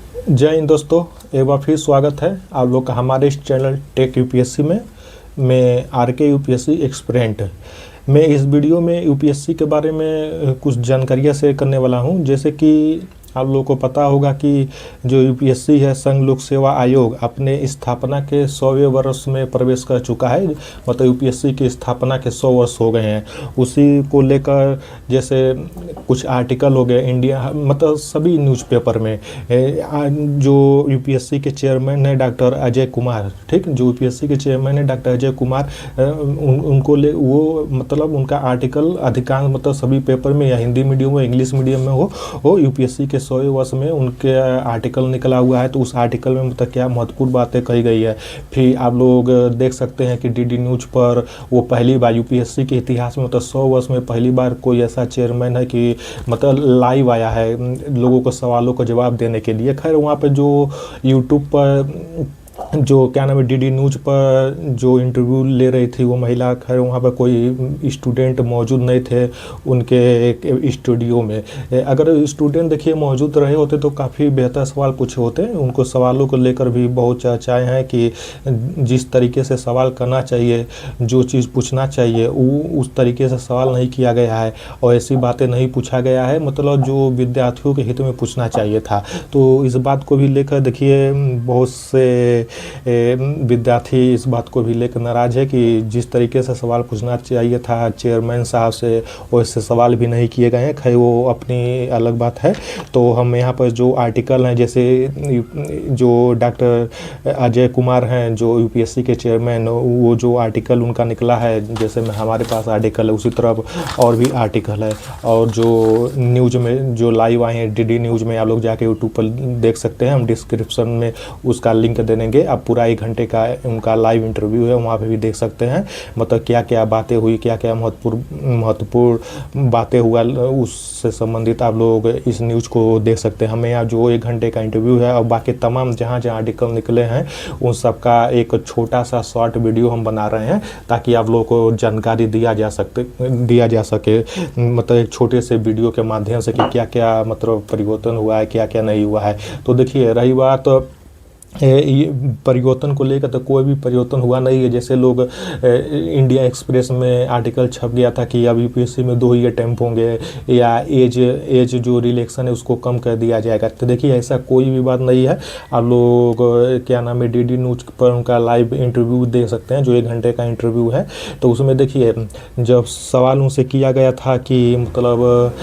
जय हिंद दोस्तों, एक बार फिर स्वागत है आप लोग का हमारे इस चैनल टेक यूपीएससी में। मैं आर के यूपीएससी एक्सपेरेंट। मैं इस वीडियो में यूपीएससी के बारे में कुछ जानकारियाँ शेयर करने वाला हूं। जैसे कि आप लोगों को पता होगा कि जो यूपीएससी है, संघ लोक सेवा आयोग, अपने स्थापना के 100वें वर्ष में प्रवेश कर चुका है। मतलब यूपीएससी की स्थापना के 100 वर्ष हो गए हैं। उसी को लेकर जैसे कुछ आर्टिकल हो गए इंडिया, मतलब सभी न्यूज़पेपर में। जो यूपीएससी के चेयरमैन है डॉक्टर अजय कुमार, ठीक, जो यूपीएससी के चेयरमैन है डॉक्टर अजय कुमार, उनको ले वो मतलब उनका आर्टिकल अधिकांश मतलब सभी पेपर में, या हिंदी मीडियम हो इंग्लिश मीडियम में हो यूपीएससी के 100वें वर्ष में उनके आर्टिकल निकला हुआ है। तो उस आर्टिकल में मतलब क्या महत्वपूर्ण बातें कही गई है। फिर आप लोग देख सकते हैं कि डीडी न्यूज़ पर वो पहली बार यूपीएससी के इतिहास में मतलब 100 वर्ष में पहली बार कोई ऐसा चेयरमैन है कि मतलब लाइव आया है लोगों को सवालों का जवाब देने के लिए। खैर वहाँ पे जो यूट्यूब पर जो क्या नाम है डीडी न्यूज़ पर जो इंटरव्यू ले रही थी वो महिला, खैर वहाँ पर कोई स्टूडेंट मौजूद नहीं थे उनके स्टूडियो में। अगर स्टूडेंट देखिए मौजूद रहे होते तो काफ़ी बेहतर सवाल पूछे होते। उनको सवालों को लेकर भी बहुत चर्चाएँ हैं कि जिस तरीके से सवाल करना चाहिए, जो चीज़ पूछना चाहिए वो उस तरीके से सवाल नहीं किया गया है और ऐसी बातें नहीं पूछा गया है, मतलब जो विद्यार्थियों के हित में पूछना चाहिए था। तो इस बात को भी लेकर देखिए बहुत से विद्यार्थी इस बात को भी लेकर नाराज़ है कि जिस तरीके से सवाल पूछना चाहिए था चेयरमैन साहब से, वैसे सवाल भी नहीं किए गए हैं। खैर वो अपनी अलग बात है। तो हम यहाँ पर जो आर्टिकल हैं, जैसे जो डॉक्टर अजय कुमार हैं जो यूपीएससी के चेयरमैन, वो जो आर्टिकल उनका निकला है, जैसे में हमारे पास आर्टिकल है उसी तरह और भी आर्टिकल है। और जो न्यूज़ में जो लाइव आए हैं डीडी न्यूज़ में, आप लोग जाके यूट्यूब पर देख सकते हैं। हम डिस्क्रिप्शन में उसका लिंक दे देंगे। आप पूरा 1 घंटे का उनका लाइव इंटरव्यू है, वहाँ पे भी देख सकते हैं मतलब क्या क्या बातें हुई, क्या क्या महत्वपूर्ण बातें हुआ, उससे संबंधित आप लोग इस न्यूज़ को देख सकते हैं। हमें यहाँ जो 1 घंटे का इंटरव्यू है और बाकी तमाम जहाँ जहाँ आर्टिकल निकले हैं उन सब का एक छोटा सा शॉर्ट वीडियो हम बना रहे हैं ताकि आप लोगों को जानकारी दिया जा सके मतलब एक छोटे से वीडियो के माध्यम से कि क्या क्या मतलब परिवर्तन हुआ है, क्या क्या नहीं हुआ है। तो देखिए रही बात ये परिवर्तन को लेकर, तो कोई भी परिवर्तन हुआ नहीं है। जैसे लोग इंडिया एक्सप्रेस में आर्टिकल छप गया था कि अब यूपीएससी में 2 ही अटैम्प्ट होंगे या एज जो रिलेक्शन है उसको कम कर दिया जाएगा। तो देखिए ऐसा कोई भी बात नहीं है। आप लोग क्या नाम है डीडी न्यूज़ पर उनका लाइव इंटरव्यू देख सकते हैं जो 1 घंटे का इंटरव्यू है। तो उसमें देखिए जब सवाल उनसे किया गया था कि मतलब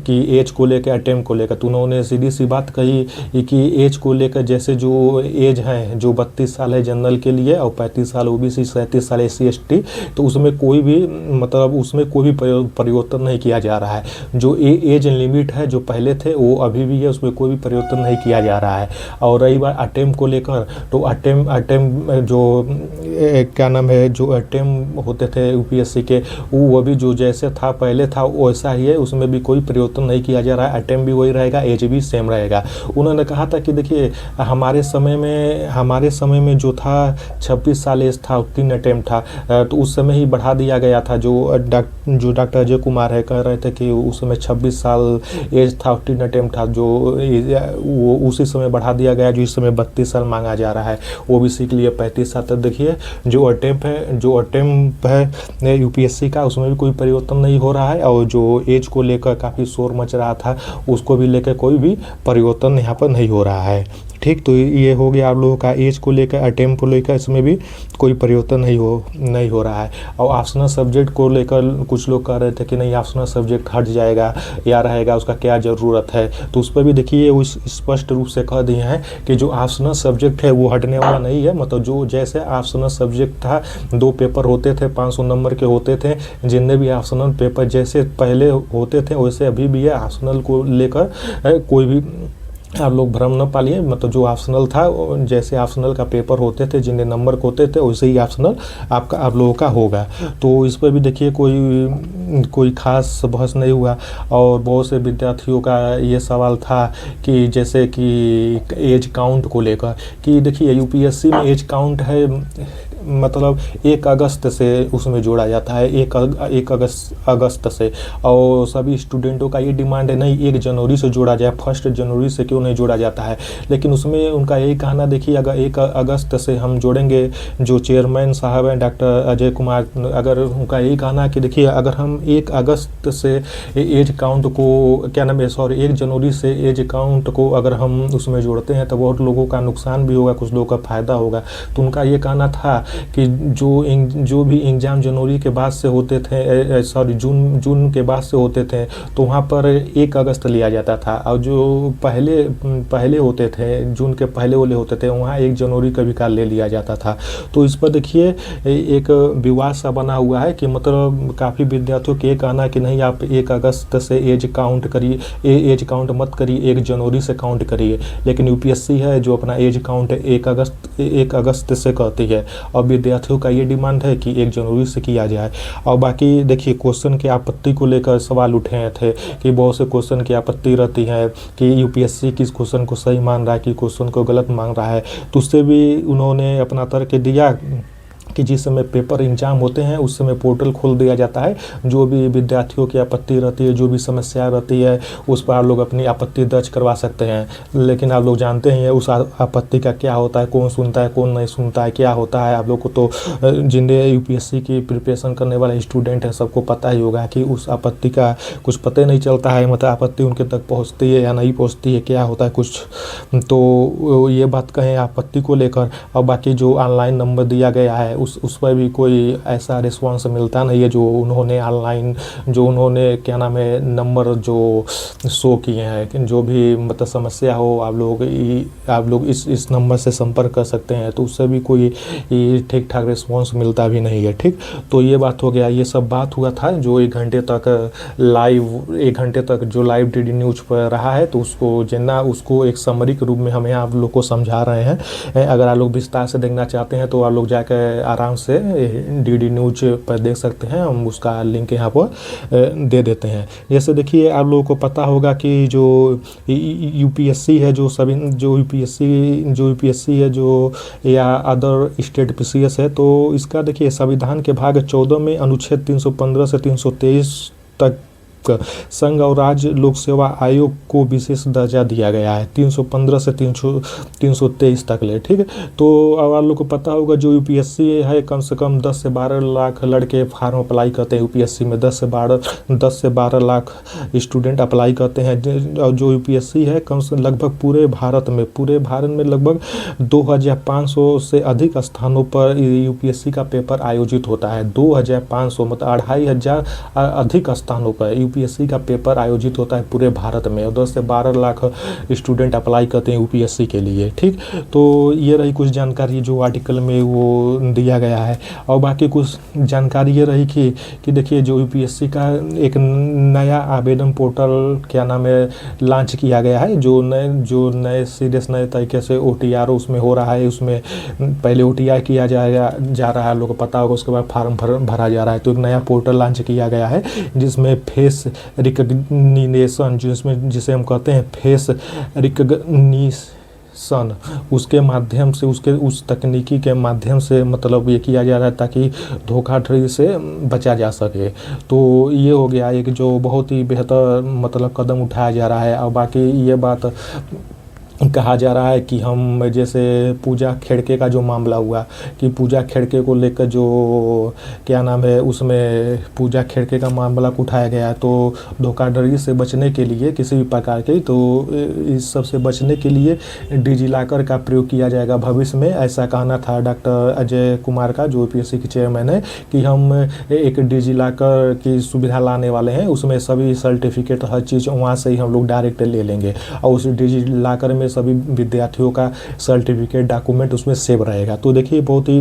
कि एज को लेकर अटैम्प्ट को लेकर, तो उन्होंने सीधी सी बात कही कि एज को लेकर जैसे जो एज है जो 32 साल है जनरल के लिए और 35 साल ओबीसी, 37 साल एससी एसटी, तो उसमें कोई भी मतलब उसमें कोई भी परिवर्तन नहीं किया जा रहा है। जो एज लिमिट है जो पहले थे वो अभी भी है, उसमें कोई भी परिवर्तन नहीं किया जा रहा है। और रही बात अटेम्प्ट को लेकर, तो अटेम्प्ट जो क्या नाम है जो अटेम्प्ट होते थे यूपीएससी के, वो भी जो जैसे था पहले था वैसा ही है, उसमें भी कोई परिवर्तन नहीं किया जा रहा है। अटेम्प्ट भी वही रहेगा, एज भी सेम रहेगा। उन्होंने कहा था कि देखिए हमारे समय में जो था 26 साल एज था, 3 अटेम्प्ट था, तो उस समय ही बढ़ा दिया गया था। जो डॉक्टर अजय कुमार है कह रहे थे कि उस समय 26 साल एज था, 3 अटेम्प्ट था, जो वो उसी समय बढ़ा दिया गया जो इस समय 32 साल मांगा जा रहा है, ओबीसी के लिए 35 साल तक। देखिए जो अटेम्प्ट है यूपीएससी का, उसमें भी कोई परिवर्तन नहीं हो रहा है। और जो एज को लेकर काफ़ी शोर मच रहा था, उसको भी लेकर कोई भी परिवर्तन यहाँ पर नहीं हो रहा है। ठीक, तो ये हो गया आप लोगों का एज को लेकर, अटेम्प्ट को लेकर, इसमें भी कोई परिवर्तन नहीं हो रहा है। और ऑप्शनल सब्जेक्ट को लेकर कुछ लोग कह रहे थे कि नहीं ऑप्शनल सब्जेक्ट हट जाएगा या रहेगा, उसका क्या ज़रूरत है। तो उस पर भी देखिए वो स्पष्ट रूप से कह दिए हैं कि जो ऑप्शनल सब्जेक्ट है वो हटने वाला नहीं है। मतलब जो जैसे ऑप्शनल सब्जेक्ट था, 2 पेपर होते थे, 500 नंबर के होते थे, जितने भी ऑप्शनल पेपर जैसे पहले होते थे वैसे अभी भी है। ऑप्शनल को लेकर कोई भी आप लोग भ्रम न पालिए। मतलब जो ऑप्शनल था, जैसे ऑप्शनल का पेपर होते थे, जितने नंबर के होते थे वैसे ही ऑप्शनल आप लोगों का होगा। तो इस पर भी देखिए कोई खास बहस नहीं हुआ। और बहुत से विद्यार्थियों का ये सवाल था कि जैसे कि एज काउंट को लेकर, कि देखिए यूपीएससी में एज काउंट है मतलब 1 अगस्त से उसमें जोड़ा जाता है, 1 अगस्त से। और सभी स्टूडेंटों का ये डिमांड है नहीं 1 जनवरी से जोड़ा जाए, 1 जनवरी से क्यों नहीं जोड़ा जाता है। लेकिन उसमें उनका यही कहना, देखिए अगर 1 अगस्त से हम जोड़ेंगे, जो चेयरमैन साहब हैं डॉक्टर अजय कुमार, अगर उनका यही कहना है कि देखिए अगर हम 1 अगस्त से एज काउंट को क्या नाम है, सॉरी 1 जनवरी से एज काउंट को अगर हम उसमें जोड़ते हैं तो बहुत लोगों का नुकसान भी होगा, कुछ लोगों का फ़ायदा होगा। तो उनका ये कहना था कि जो भी एग्ज़ाम जनवरी के बाद से होते थे, सॉरी जून के बाद से होते थे, तो वहाँ पर 1 अगस्त लिया जाता था। और जो पहले होते थे, जून के पहले वाले होते थे, वहाँ 1 जनवरी का भी काल ले लिया जाता था। तो इस पर देखिए एक विवाद सा बना हुआ है कि मतलब काफ़ी विद्यार्थियों के ये कहना है कि नहीं आप 1 अगस्त से एज काउंट करिए, एज काउंट मत करिए, 1 जनवरी से काउंट करिए। लेकिन यूपीएससी है जो अपना एज काउंट 1 अगस्त से करती है, और विद्यार्थियों का ये डिमांड है कि 1 जनवरी से किया जाए। और बाकी देखिए क्वेश्चन की आपत्ति को लेकर सवाल उठे थे कि बहुत से क्वेश्चन की आपत्ति रहती है कि यूपीएससी किस क्वेश्चन को सही मान रहा है, कि क्वेश्चन को गलत मान रहा है। तो उससे भी उन्होंने अपना तर्क दिया कि जिस समय पेपर एग्जाम होते हैं उस समय पोर्टल खोल दिया जाता है, जो भी विद्यार्थियों की आपत्ति रहती है, जो भी समस्या रहती है, उस पर आप लोग अपनी आपत्ति दर्ज करवा सकते हैं। लेकिन आप लोग जानते हैं उस आपत्ति का क्या होता है, कौन सुनता है कौन नहीं सुनता है, क्या होता है। आप लोग को तो जिन्हें यूपीएससी की प्रिपरेशन करने वाले स्टूडेंट हैं सबको पता ही होगा कि उस आपत्ति का कुछ पता ही नहीं चलता है, मतलब आपत्ति उनके तक पहुँचती है या नहीं पहुँचती है, क्या होता है कुछ। तो ये बात कहें आपत्ति को लेकर। और बाकी जो ऑनलाइन नंबर दिया गया है उस पर भी कोई ऐसा रिस्पांस मिलता नहीं है, जो उन्होंने क्या नाम है नंबर जो शो किए हैं कि जो भी मतलब समस्या हो आप लोग इस नंबर से संपर्क कर सकते हैं, तो उससे भी कोई ठीक ठाक रिस्पांस मिलता भी नहीं है। ठीक, तो ये बात हो गया। ये सब बात हुआ था जो 1 घंटे तक जो लाइव डीडी न्यूज पर रहा है, तो उसको एक समरी के रूप में हम यहाँ आप लोग को समझा रहे हैं। अगर आप लोग विस्तार से देखना चाहते हैं तो आप लोग जाकर आराम से डीडी न्यूज पर देख सकते हैं, हम उसका लिंक यहाँ पर दे देते हैं। जैसे देखिए आप लोगों को पता होगा कि जो यूपीएससी है, जो यूपीएससी है जो या अदर स्टेट पीसीएस है, तो इसका देखिए संविधान के भाग 14 में अनुच्छेद 315 से 323 तक संघ और राज्य लोक सेवा आयोग को विशेष दर्जा दिया गया है, 315 से 323 तक ले। ठीक है, तो अब आप लोग को पता होगा जो यूपीएससी है कम से कम 10 से 12 लाख लड़के फार्म अप्लाई करते हैं यूपीएससी में, 10 से 12 लाख स्टूडेंट अप्लाई करते हैं। और जो यूपीएससी है कम से लगभग पूरे भारत में लगभग 2500 से अधिक स्थानों पर यूपीएससी का पेपर आयोजित होता है। 2500 मतलब 2500 अधिक स्थानों पर यूपीएससी का पेपर आयोजित होता है पूरे भारत में, और 10 से 12 लाख स्टूडेंट अप्लाई करते हैं यूपीएससी के लिए। ठीक, तो ये रही कुछ जानकारी जो आर्टिकल में वो दिया गया है। और बाकी कुछ जानकारी ये रही कि देखिए जो यूपीएससी का एक नया आवेदन पोर्टल क्या नाम है लॉन्च किया गया है, जो नए सीरियस नए तरीके से ओटीआर उसमें हो रहा है। उसमें पहले ओटीआर किया जा रहा है, लोगों को पता होगा, उसके बाद फार्म भरा जा रहा है। तो एक नया पोर्टल लॉन्च किया गया है जिसमें फेस रिकग्निशन, जिसे हम कहते हैं फेस रिकग्निशन, उसके माध्यम से उस तकनीकी के माध्यम से मतलब ये किया जा रहा है ताकि धोखाधड़ी से बचा जा सके। तो ये हो गया एक जो बहुत ही बेहतर मतलब कदम उठाया जा रहा है। और बाकी ये बात कहा जा रहा है कि हम जैसे पूजा खेड़के का जो मामला हुआ कि पूजा खेड़के को लेकर जो क्या नाम है उसमें पूजा खेड़के का मामला उठाया गया है, तो धोखाधड़ी से बचने के लिए किसी भी प्रकार के, तो इस सब से बचने के लिए डिजिलॉकर का प्रयोग किया जाएगा भविष्य में, ऐसा कहना था डॉक्टर अजय कुमार का जो यूपीएससी के चेयरमैन है, कि हम एक डिजिलॉकर की सुविधा लाने वाले हैं। उसमें सभी सर्टिफिकेट हर चीज़ वहाँ से ही हम लोग डायरेक्ट ले लेंगे, और उस डिजिलॉकर में सभी विद्यार्थियों का सर्टिफिकेट डॉक्यूमेंट उसमें सेव रहेगा। तो देखिए बहुत ही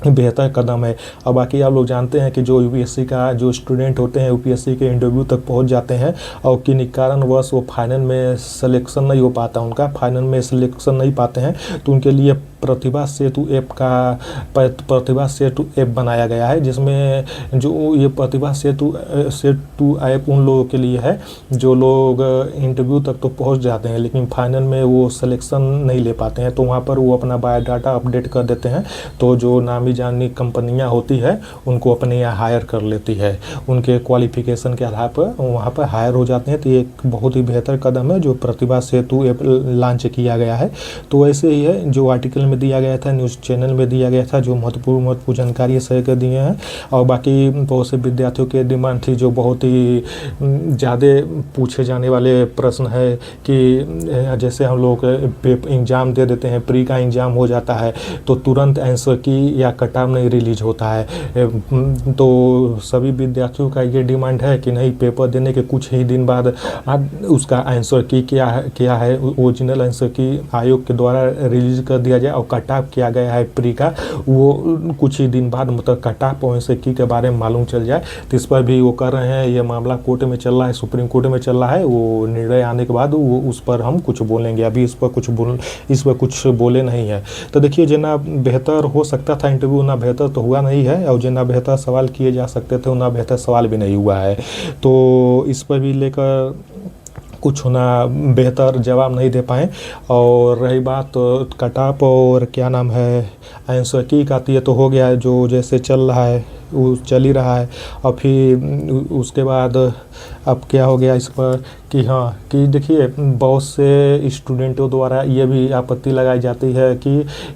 बेहतर कदम है। और बाकी आप लोग जानते हैं कि जो यूपीएससी का जो स्टूडेंट होते हैं यूपीएससी के इंटरव्यू तक पहुंच जाते हैं और किन्हीं कारणवश वो फाइनल में सिलेक्शन नहीं हो पाता, उनका फाइनल में सिलेक्शन नहीं पाते हैं, तो उनके लिए प्रतिभा सेतु ऐप का प्रतिभा सेतु ऐप बनाया गया है, जिसमें जो ये प्रतिभा सेतु ऐप उन लोगों के लिए है जो लोग इंटरव्यू तक तो पहुंच जाते हैं लेकिन फाइनल में वो सिलेक्शन नहीं ले पाते हैं, तो वहाँ पर वो अपना बायोडाटा अपडेट कर देते हैं, तो जो नामी जानी कंपनियाँ होती है उनको अपने यहाँ हायर कर लेती है, उनके क्वालिफिकेशन के आधार पर वहाँ पर हायर हो जाते हैं। तो ये एक बहुत ही बेहतर कदम है जो प्रतिभा सेतु ऐप लॉन्च किया गया है। तो ऐसे ही है जो आर्टिकल में दिया गया था, न्यूज़ चैनल में दिया गया था, जो महत्वपूर्ण जानकारी सही कर दिए हैं। और बाकी बहुत से विद्यार्थियों के डिमांड थी जो बहुत ही ज़्यादा पूछे जाने वाले प्रश्न है कि जैसे हम लोग एग्ज़ाम दे देते हैं, प्री का एग्ज़ाम हो जाता है तो तुरंत आंसर की या कटऑफ नहीं रिलीज होता है, तो सभी विद्यार्थियों का ये डिमांड है कि नहीं, पेपर देने के कुछ ही दिन बाद उसका आंसर की क्या है ओरिजिनल आंसर की आयोग के द्वारा रिलीज कर दिया जाए, और कटऑफ किया गया है प्री का वो कुछ ही दिन बाद मतलब कटऑफ आंसर की के बारे में मालूम चल जाए। तो इस पर भी वो कर रहे हैं, ये मामला कोर्ट में चल रहा है, सुप्रीम कोर्ट में चल रहा है, वो निर्णय आने के बाद वो उस पर हम कुछ बोलेंगे, अभी इस पर कुछ बोले नहीं है। तो देखिए जितना बेहतर हो सकता था इंटरव्यू उतना बेहतर तो हुआ नहीं है, और जितना बेहतर सवाल किए जा सकते थे उतना बेहतर सवाल भी नहीं हुआ है। तो इस पर भी लेकर कुछ होना बेहतर जवाब नहीं दे पाए। और रही बात कटऑफ और क्या नाम है आंसर की का, ये तो हो गया है, जो जैसे चल रहा है वो चल ही रहा है। और फिर उसके बाद अब क्या हो गया इस पर कि हाँ कि देखिए बहुत से स्टूडेंटों द्वारा ये भी आपत्ति लगाई जाती है कि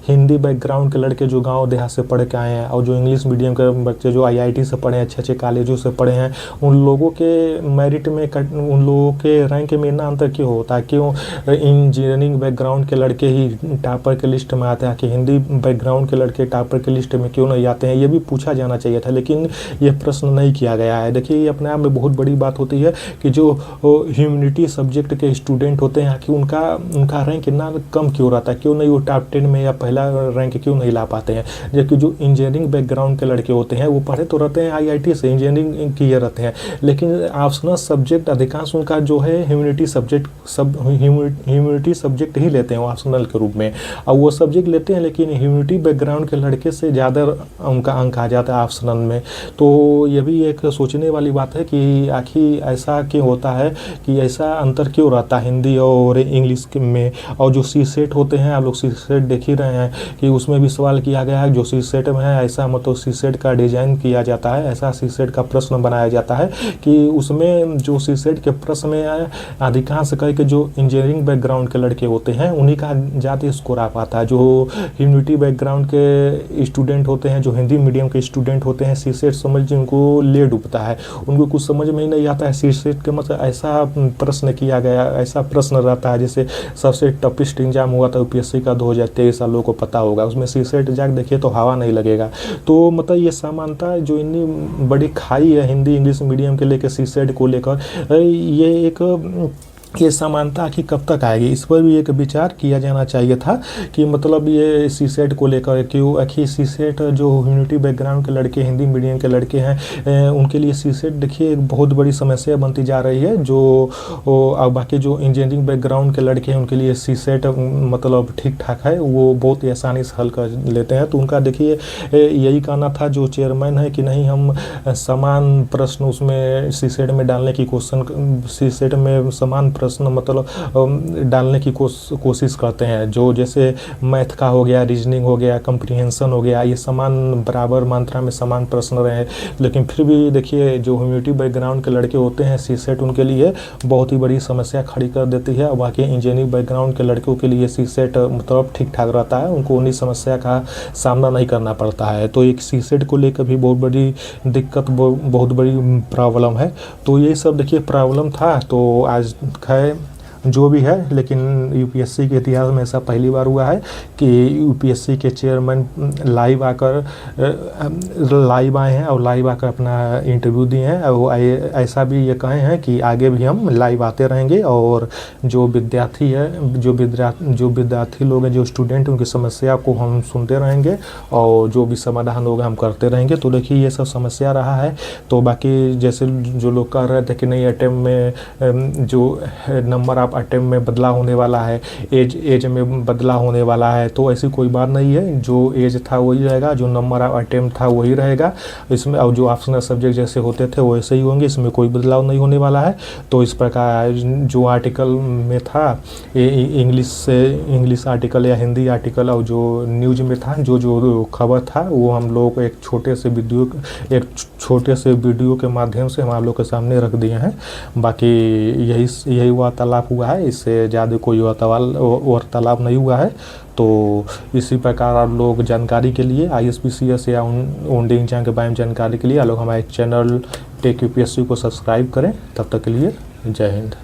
हिंदी बैकग्राउंड के लड़के जो गांव देहात से पढ़ के आए हैं और जो इंग्लिश मीडियम के बच्चे जो आईआईटी से पढ़े हैं, अच्छे अच्छे कॉलेजों से पढ़े हैं, उन लोगों के मेरिट में उन लोगों के रैंक में इतना अंतर क्यों होता है? क्यों इंजीनियरिंग बैकग्राउंड के लड़के ही टॉपर के लिस्ट में आते हैं कि हिंदी बैकग्राउंड के लड़के टॉपर के लिस्ट में क्यों नहीं आते हैं? ये भी पूछा जाना चाहिए था, लेकिन ये प्रश्न नहीं किया गया है। देखिए ये अपने आप में बहुत बड़ी बात होती है कि जो ह्यूमैनिटी सब्जेक्ट के स्टूडेंट होते हैं कि उनका रैंक इतना कम क्यों रहता है, क्यों नहीं वो टॉप 10 में या पहला रैंक क्यों नहीं ला पाते हैं? जबकि जो इंजीनियरिंग बैकग्राउंड के लड़के होते हैं वो पढ़े तो रहते हैं आईआईटी से, इंजीनियरिंग किए रहते हैं, लेकिन ऑप्शनल सब्जेक्ट अधिकांश उनका जो है ह्यूमैनिटी सब्जेक्ट ही लेते हैं ऑप्शनल के रूप में, और वो सब्जेक्ट लेते हैं लेकिन ह्यूमैनिटी बैकग्राउंड के लड़के से ज़्यादा उनका अंक आ जाता है ऑप्शनल में। तो ये भी एक सोचने वाली बात है कि आखिर ऐसा क्यों होता है, कि ऐसा अंतर क्यों रहता है हिंदी और इंग्लिश में। और जो सी सेट होते हैं, आप लोग सी सेट देख ही रहे हैं कि उसमें भी सवाल किया गया है, जो सी सेट में है ऐसा मतलब सी सेट का डिजाइन किया जाता है, ऐसा सी सेट का प्रश्न बनाया जाता है कि उसमें जो सी सेट के प्रश्न में अधिकांश करके जो इंजीनियरिंग बैकग्राउंड के लड़के होते हैं उन्हीं का ज़्यादा स्कोर आ पाता है। जो ह्यूमैनिटी बैकग्राउंड के स्टूडेंट होते हैं, जो हिंदी मीडियम के स्टूडेंट होते हैं, सी सेट समझ उनको ले डूबता है, उनको कुछ समझ में ही नहीं आता है। सी सेट के मतलब ऐसा प्रश्न किया गया, ऐसा प्रश्न रहता है जैसे सबसे टफेस्ट एग्जाम हुआ था यूपीएससी का 2023 साल लोगों को पता होगा, उसमें सी सेट जाके देखिए तो हवा नहीं लगेगा। तो मतलब ये समानता जो इतनी बड़ी खाई है हिंदी इंग्लिश मीडियम के लेकर सी सेट को लेकर, ये समानता आखिर कब तक आएगी, इस पर भी एक विचार किया जाना चाहिए था कि मतलब ये सी सेट को लेकर क्यों आखिर सी सेट जो ह्यूमैनिटी बैकग्राउंड के लड़के हिंदी मीडियम के लड़के हैं उनके लिए सी सेट देखिए एक बहुत बड़ी समस्या बनती जा रही है। जो और बाकी जो इंजीनियरिंग बैकग्राउंड के लड़के हैं उनके लिए सी सेट मतलब ठीक ठाक है, वो बहुत ही आसानी से हल कर लेते हैं। तो उनका देखिए यही कहना था जो चेयरमैन है कि नहीं हम समान प्रश्न उसमें सी सेट में डालने की सी सेट में समान प्रश्न मतलब डालने की कोशिश करते हैं, जो जैसे मैथ का हो गया, रीजनिंग हो गया, कम्प्रीहेंशन हो गया, ये समान बराबर मात्रा में समान प्रश्न रहे। लेकिन फिर भी देखिए जो ह्यूमैनिटी बैकग्राउंड के लड़के होते हैं सी सेट उनके लिए बहुत ही बड़ी समस्या खड़ी कर देती है, और बाकी इंजीनियरिंग बैकग्राउंड के लड़कों के लिए सी सेट मतलब ठीक ठाक रहता है, उनको उन्हीं समस्या का सामना नहीं करना पड़ता है। तो एक सी सेट को लेकर भी बहुत बड़ी दिक्कत, बहुत बड़ी प्रॉब्लम है। तो ये सब देखिए प्रॉब्लम था। तो आज जो भी है, लेकिन यूपीएससी के इतिहास में ऐसा पहली बार हुआ है कि यूपीएससी के चेयरमैन लाइव आए हैं और लाइव आकर अपना इंटरव्यू दिए हैं, और वो ऐसा भी ये कहे हैं कि आगे भी हम लाइव आते रहेंगे और जो विद्यार्थी है, जो विद्यार्थी लोग हैं, जो स्टूडेंट, उनकी समस्या को हम सुनते रहेंगे और जो भी समाधान होगा हम करते रहेंगे। तो देखिए ये सब समस्या रहा है। तो बाकी जैसे जो लोग कह रहे थे कि नहीं अटेम्प्ट में जो नंबर आप ऑफ अटेम्प्ट में बदला होने वाला है, एज में बदला होने वाला है, तो ऐसी कोई बात नहीं है। जो एज था वही रहेगा, जो नंबर ऑफ अटेम्प्ट था वही रहेगा इसमें, और जो ऑप्शनल सब्जेक्ट जैसे होते थे वैसे ही होंगे, इसमें कोई बदलाव नहीं होने वाला है। तो इस प्रकार जो आर्टिकल में था इंग्लिश आर्टिकल या हिंदी आर्टिकल, और जो न्यूज में था जो खबर था, वो हम लोग एक छोटे से वीडियो के माध्यम से हम आप लोग के सामने रख दिए हैं। बाकी यही वार्तालाप हुआ है, इससे ज़्यादा कोई वार्तालाप नहीं हुआ है। तो इसी प्रकार आप लोग जानकारी के लिए ISPCS या ओनली एग्जाम के बारे में जानकारी के लिए आप लोग हमारे चैनल टेक UPSC को सब्सक्राइब करें। तब तक के लिए जय हिंद।